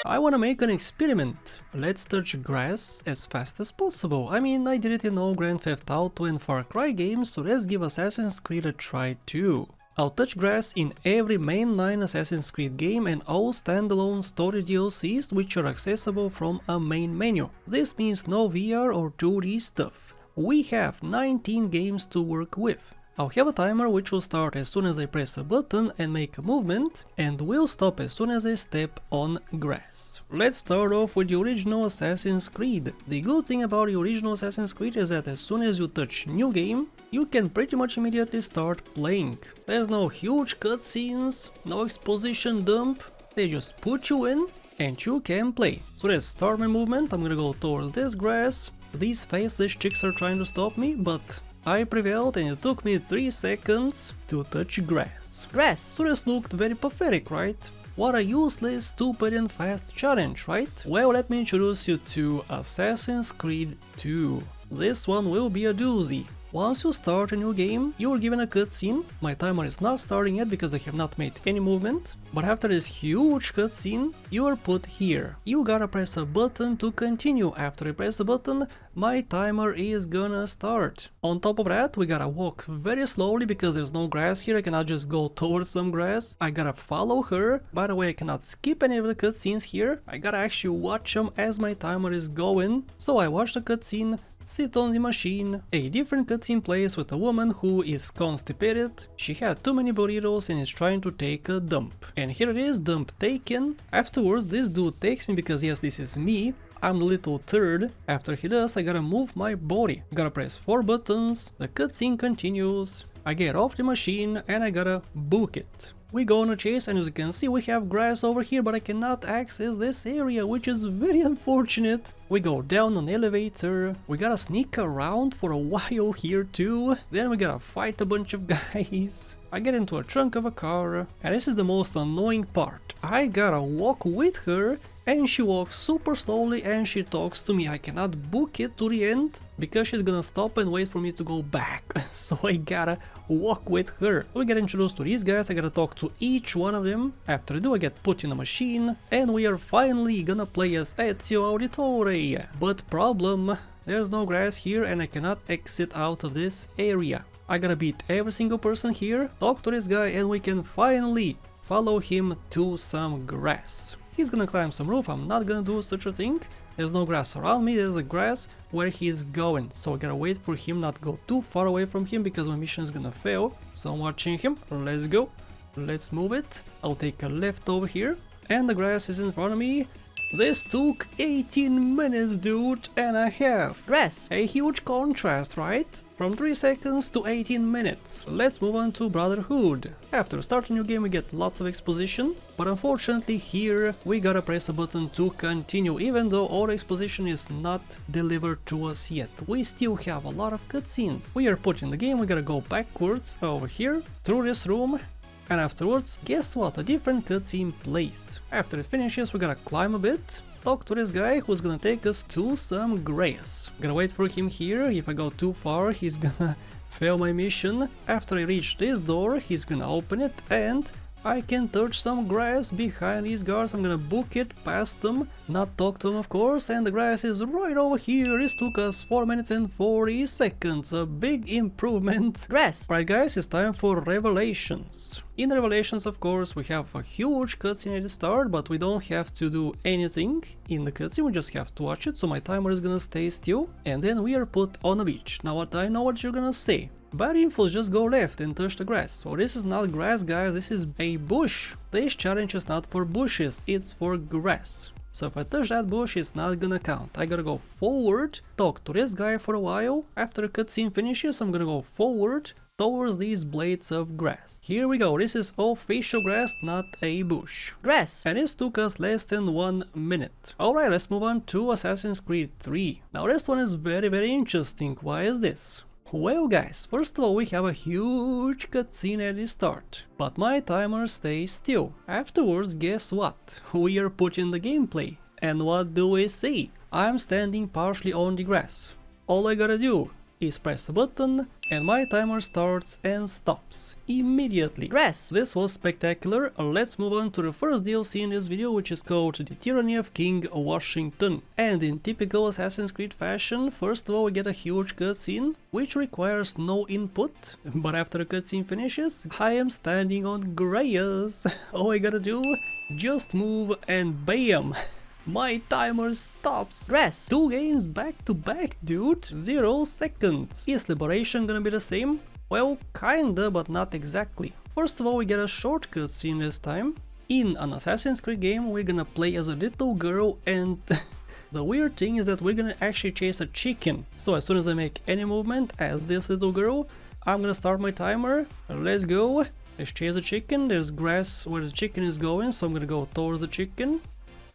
I wanna make an experiment. Let's touch grass as fast as possible. I mean, I did it in all Grand Theft Auto and Far Cry games, so let's give Assassin's Creed a try too. I'll touch grass in every mainline Assassin's Creed game and all standalone story DLCs which are accessible from a main menu. This means no VR or 2D stuff. We have 19 games to work with. I'll have a timer which will start as soon as I press a button and make a movement, and will stop as soon as I step on grass. Let's start off with the original Assassin's Creed. The good thing about the original Assassin's Creed is that as soon as you touch new game, you can pretty much immediately start playing. There's no huge cutscenes, no exposition dump, they just put you in and you can play. So let's start my movement. I'm gonna go towards this grass. These faceless chicks are trying to stop me, but I prevailed and it took me 3 seconds to touch grass. So this looked very pathetic, right? What a useless, stupid and fast challenge, right? Well, let me introduce you to Assassin's Creed 2. This one will be a doozy. Once you start a new game, you are given a cutscene. My timer is not starting yet because I have not made any movement. But after this huge cutscene, you are put here. You gotta press a button to continue. After I press the button, my timer is gonna start. On top of that, we gotta walk very slowly because there's no grass here. I cannot just go towards some grass. I gotta follow her. By the way, I cannot skip any of the cutscenes here. I gotta actually watch them as my timer is going. So I watch the cutscene, sit on the machine. A different cutscene plays with a woman who is constipated. She had too many burritos and is trying to take a dump. And here it is, dump taken. Afterwards, this dude takes me because yes, this is me. I'm the little turd. After he does, I gotta move my body. Gotta press 4 buttons. The cutscene continues. I get off the machine and I gotta book it. We go on a chase and as you can see we have grass over here, but I cannot access this area, which is very unfortunate. We go down on elevator, we gotta sneak around for a while here too, then we gotta fight a bunch of guys. I get into a trunk of a car, and this is the most annoying part. I gotta walk with her and she walks super slowly and she talks to me. I cannot book it to the end because she's gonna stop and wait for me to go back. So I gotta walk with her. We get introduced to these guys, I gotta talk to each one of them. After I do, I get put in a machine and we are finally gonna play as Ezio Auditore. But problem, there's no grass here and I cannot exit out of this area. I gotta beat every single person here, talk to this guy, and we can finally follow him to some grass. He's gonna climb some roof, I'm not gonna do such a thing. There's no grass around me, there's a grass where he's going. So I gotta wait for him, not go too far away from him because my mission is gonna fail. So I'm watching him, let's go. Let's move it. I'll take a left over here. And the grass is in front of me. This took 18 minutes, dude, and a half. A huge contrast, right? From 3 seconds to 18 minutes. Let's move on to Brotherhood. After starting a new game we get lots of exposition, but unfortunately here we gotta press a button to continue. Even though all the exposition is not delivered to us yet, we still have a lot of cutscenes. We are put in the game, we gotta go backwards over here, through this room. And afterwards, guess what, a different cutscene plays. After it finishes, we gotta climb a bit, talk to this guy who's gonna take us to some grass. Gonna wait for him here, if I go too far he's gonna fail my mission. After I reach this door, he's gonna open it and I can touch some grass behind these guards. I'm gonna book it past them, not talk to them of course, and the grass is right over here. This took us 4 minutes and 40 seconds, a big improvement. Right guys, it's time for Revelations. In Revelations of course we have a huge cutscene at the start, but we don't have to do anything in the cutscene, we just have to watch it, so my timer is gonna stay still, and then we are put on a beach. Now what I know what you're gonna say. Bad info, just go left and touch the grass. So this is not grass guys, this is a bush. This challenge is not for bushes, it's for grass. So if I touch that bush, it's not gonna count. I gotta go forward, talk to this guy for a while. After the cutscene finishes, I'm gonna go forward towards these blades of grass. Here we go, this is official grass, not a bush. And this took us less than 1 minute. Alright, let's move on to Assassin's Creed 3. Now this one is very interesting. Why is this? Well guys, first of all we have a huge cutscene at the start, but my timer stays still. Afterwards, guess what? We are put in the gameplay, and what do we see? I'm standing partially on the grass. All I gotta do is press a button and my timer starts and stops immediately. Grass! This was spectacular. Let's move on to the first DLC in this video, which is called the Tyranny of King Washington. And in typical Assassin's Creed fashion, first of all we get a huge cutscene, which requires no input, but after the cutscene finishes, I am standing on grass. All I gotta do, just move and bam! My timer stops. Grass. 2 games back to back, dude. 0 seconds. Is Liberation gonna be the same? Well, kinda, but not exactly. First of all, we get a short cutscene this time. In an Assassin's Creed game, we're gonna play as a little girl and the weird thing is that we're gonna actually chase a chicken. So as soon as I make any movement as this little girl, I'm gonna start my timer. Let's go. Let's chase the chicken. There's grass where the chicken is going, so I'm gonna go towards the chicken.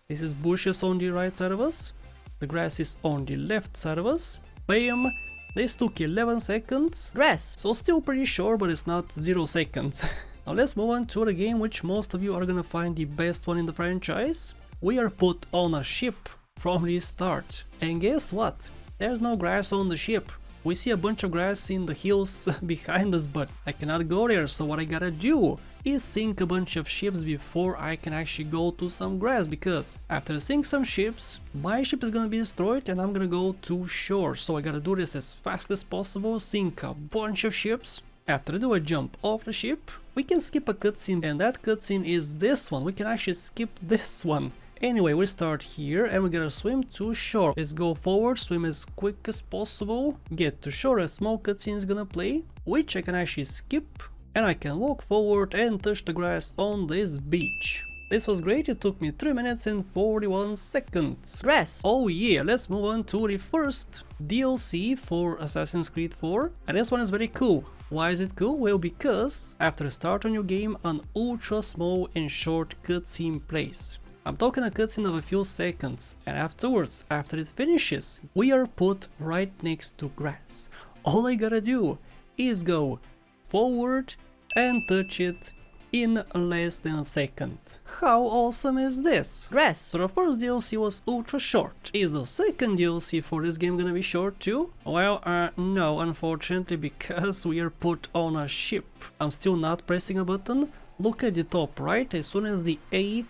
This is bushes on the right side of us. The grass is on the left side of us. Bam! This took 11 seconds. Grass! So still pretty short, but it's not 0 seconds. Now let's move on to the game which most of you are gonna find the best one in the franchise. We are put on a ship from the start. And guess what? There's no grass on the ship. We see a bunch of grass in the hills behind us, but I cannot go there, so what I gotta do is sink a bunch of ships before I can actually go to some grass, because after I sink some ships, my ship is gonna be destroyed and I'm gonna go to shore. So I gotta do this as fast as possible, sink a bunch of ships. After I do a jump off the ship, we can skip a cutscene, and that cutscene is this one. We can actually skip this one. Anyway, we start here and we gotta swim to shore. Let's go forward, swim as quick as possible, get to shore. A small cutscene is gonna play, which I can actually skip, and I can walk forward and touch the grass on this beach. This was great, it took me 3 minutes and 41 seconds. Grass! Oh yeah, let's move on to the first DLC for Assassin's Creed 4. And this one is very cool. Why is it cool? Well, because after start on your game, an ultra small and short cutscene plays. I'm talking a cutscene of a few seconds, and afterwards, after it finishes, we are put right next to grass. All I gotta do is go forward and touch it in less than a second. How awesome is this? Grass! So the first DLC was ultra short. Is the second DLC for this game gonna be short too? Well, no, unfortunately, because we are put on a ship. I'm still not pressing a button. Look at the top right, as soon as the A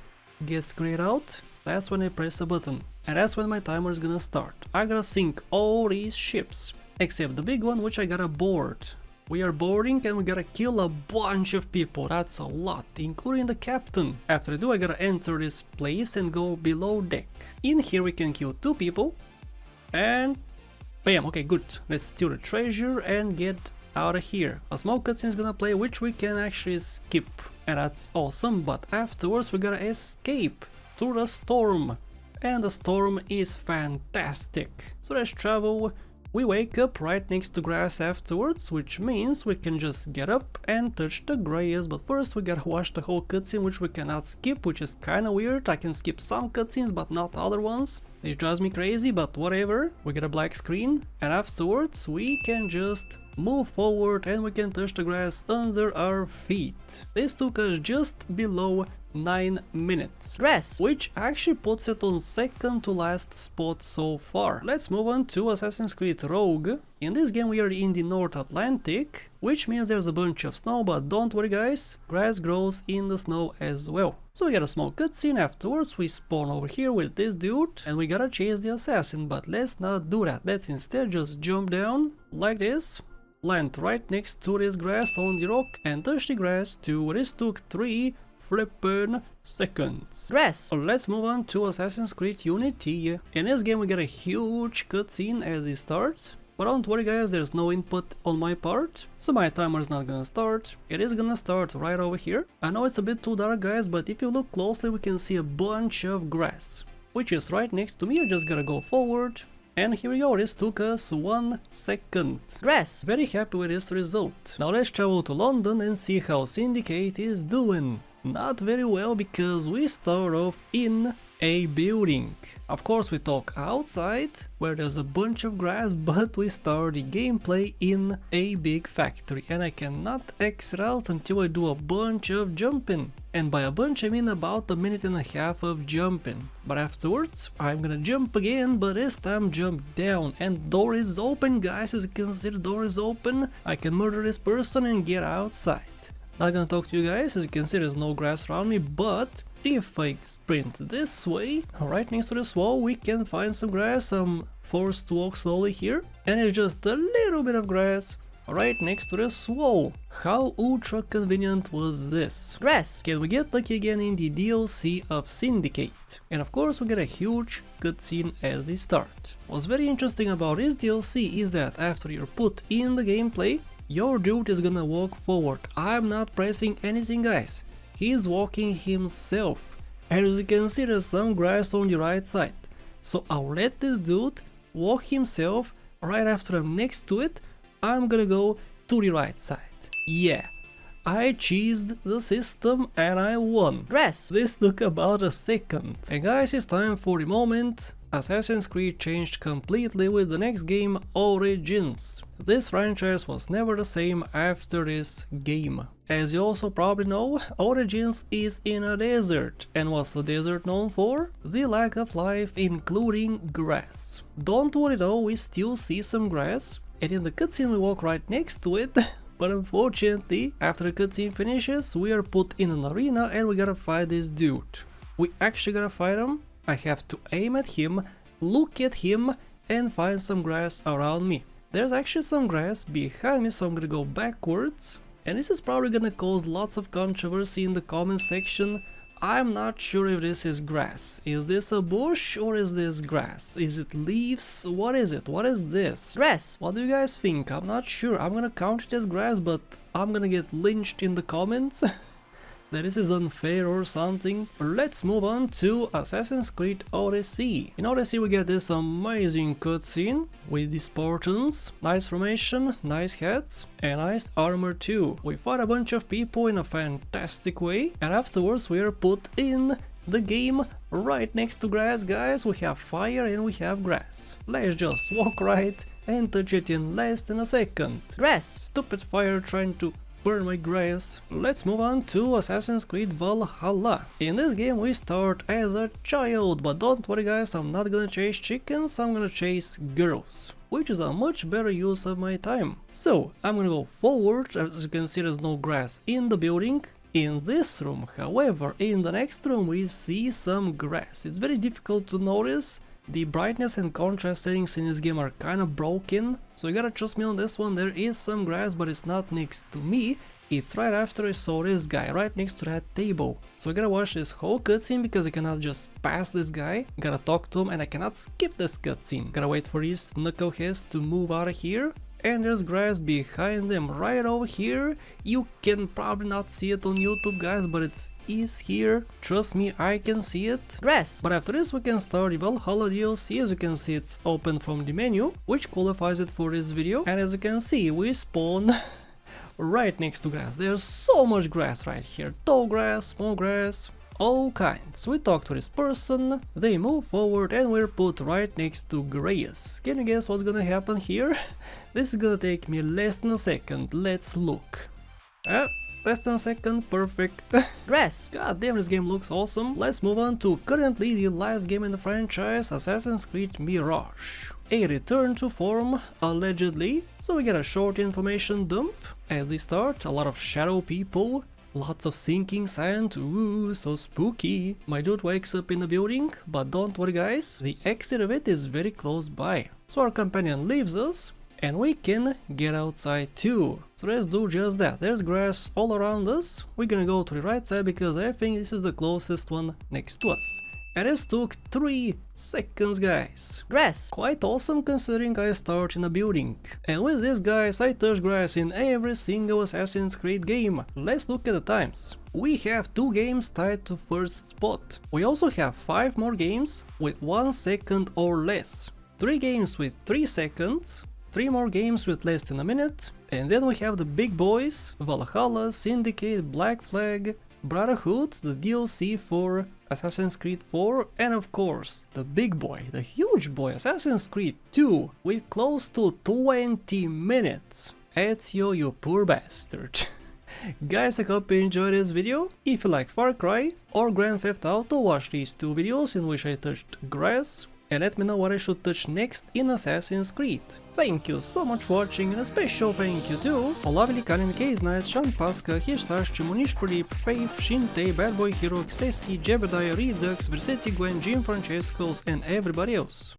gets grayed out, that's when I press the button. And that's when my timer is gonna start. I gotta sink all these ships, except the big one, which I gotta board. We are boarding and we gotta kill a bunch of people. That's a lot, including the captain. After I do, I gotta enter this place and go below deck. In here we can kill 2 people. And bam, okay, good. Let's steal the treasure and get out of here. A small cutscene is gonna play, which we can actually skip. And that's awesome, but afterwards we gotta escape through the storm. And the storm is fantastic. So let's travel. We wake up right next to grass afterwards, which means we can just get up and touch the grass. But first we gotta watch the whole cutscene, which we cannot skip, which is kinda weird. I can skip some cutscenes, but not other ones. It drives me crazy, but whatever. We get a black screen, and afterwards we can just move forward and we can touch the grass under our feet. This took us just below 9 minutes. Grass! Which actually puts it on second to last spot so far. Let's move on to Assassin's Creed Rogue. In this game we are in the North Atlantic, which means there's a bunch of snow, but don't worry guys, grass grows in the snow as well. So we get a small cutscene, afterwards we spawn over here with this dude and we gotta chase the assassin, but let's not do that. Let's instead just jump down like this, land right next to this grass on the rock and touch the grass too. This took 3 flippin' seconds. Grass! So let's move on to Assassin's Creed Unity. In this game we get a huge cutscene at the start. But don't worry guys, there's no input on my part, so my timer is not gonna start. It is gonna start right over here. I know it's a bit too dark guys, but if you look closely we can see a bunch of grass, which is right next to me. I just gotta go forward. And here we go, this took us 1 second. Grass! Very happy with this result. Now let's travel to London and see how Syndicate is doing. Not very well, because we start off in a building. Of course we talk outside, where there's a bunch of grass, but we start the gameplay in a big factory. And I cannot exit out until I do a bunch of jumping. And by a bunch I mean about a minute and a half of jumping. But afterwards I'm gonna jump again, but this time jump down, and door is open, guys. As you can see, the door is open. I can murder this person and get outside. Not gonna talk to you guys, as you can see there's no grass around me, but if I sprint this way, right next to this wall, we can find some grass. I'm forced to walk slowly here, and it's just a little bit of grass right next to this wall. How ultra convenient was this? Grass. Can we get lucky again in the DLC of Syndicate? And of course we get a huge cutscene at the start. What's very interesting about this DLC is that after you're put in the gameplay, your dude is gonna walk forward. I'm not pressing anything, guys. He's walking himself. And as you can see, there's some grass on the right side. So I'll let this dude walk himself. Right after I'm next to it, I'm gonna go to the right side. Yeah, I cheesed the system and I won. Grass. This took about a second. And guys, it's time for the moment. Assassin's Creed changed completely with the next game, Origins. This franchise was never the same after this game. As you also probably know, Origins is in a desert. And what's the desert known for? The lack of life, including grass. Don't worry though, we still see some grass. And in the cutscene we walk right next to it. But unfortunately, after the cutscene finishes, we are put in an arena and we gotta fight this dude. We actually gotta fight him. I have to aim at him, look at him, and find some grass around me. There's actually some grass behind me, so I'm gonna go backwards. And this is probably gonna cause lots of controversy in the comment section. I'm not sure if this is grass. Is this a bush or is this grass? Is it leaves? What is it? What is this? Grass. What do you guys think? I'm not sure. I'm gonna count it as grass, but I'm gonna get lynched in the comments. That this is unfair or something. Let's move on to Assassin's Creed Odyssey. In Odyssey we get this amazing cutscene with the Spartans, nice formation, nice hats, and nice armor too. We fight a bunch of people in a fantastic way, and afterwards we are put in the game right next to grass, guys. We have fire and we have grass. Let's just walk right and touch it in less than a second. Grass. Stupid fire trying to burn my grass. Let's move on to Assassin's Creed Valhalla. In this game we start as a child, but don't worry guys, I'm not gonna chase chickens, I'm gonna chase girls, which is a much better use of my time. So I'm gonna go forward. As you can see, there's no grass in the building. In this room, however, in the next room we see some grass. It's very difficult to notice. The brightness and contrast settings in this game are kind of broken, so you gotta trust me on this one. There is some grass, but it's not next to me. It's right after I saw this guy, right next to that table. So I gotta watch this whole cutscene because I cannot just pass this guy. Gotta talk to him and I cannot skip this cutscene. Gotta wait for these knuckleheads to move out of here. And there's grass behind them right over here. You can probably not see it on YouTube, guys, but it is here. Trust me, I can see it. Grass. But after this we can start the Valhalla DLC. As you can see, it's open from the menu, which qualifies it for this video. And as you can see, we spawn right next to grass. There's so much grass right here. Tall grass, small grass, all kinds. We talk to this person, they move forward, and we're put right next to grass. Can you guess what's gonna happen here? This is gonna take me less than a second. Let's look. Less than a second, perfect. Grass. God damn, this game looks awesome. Let's move on to currently the last game in the franchise, Assassin's Creed Mirage. A return to form, allegedly. So we get a short information dump. At the start, a lot of shadow people. Lots of sinking sand, ooh, so spooky. My dude wakes up in the building, but don't worry guys, the exit of it is very close by. So our companion leaves us, and we can get outside too. So let's do just that. There's grass all around us. We're gonna go to the right side because I think this is the closest one next to us. And this took 3 seconds, guys. Grass. Quite awesome considering I start in a building. And with this, guys, I touch grass in every single Assassin's Creed game. Let's look at the times. We have 2 games tied to first spot. We also have 5 more games with 1 second or less. 3 games with 3 seconds. 3 more games with less than a minute. And then we have the big boys, Valhalla, Syndicate, Black Flag, Brotherhood, the DLC for Assassin's Creed 4, and of course, the big boy, the huge boy, Assassin's Creed 2, with close to 20 minutes. Ezio, you poor bastard. Guys, I hope you enjoyed this video. If you like Far Cry or Grand Theft Auto, watch these two videos in which I touched grass, and let me know what I should touch next in Assassin's Creed. Thank you so much for watching, and a special thank you to Olavili, Karin, Case Nice, Sean Pasca, Hirsash, Munish Prelip, Faith, Shinte, Bad Boy Hero, Xessi, Jebediah, Redux, Versetti, Gwen, Jim Francescos, and everybody else.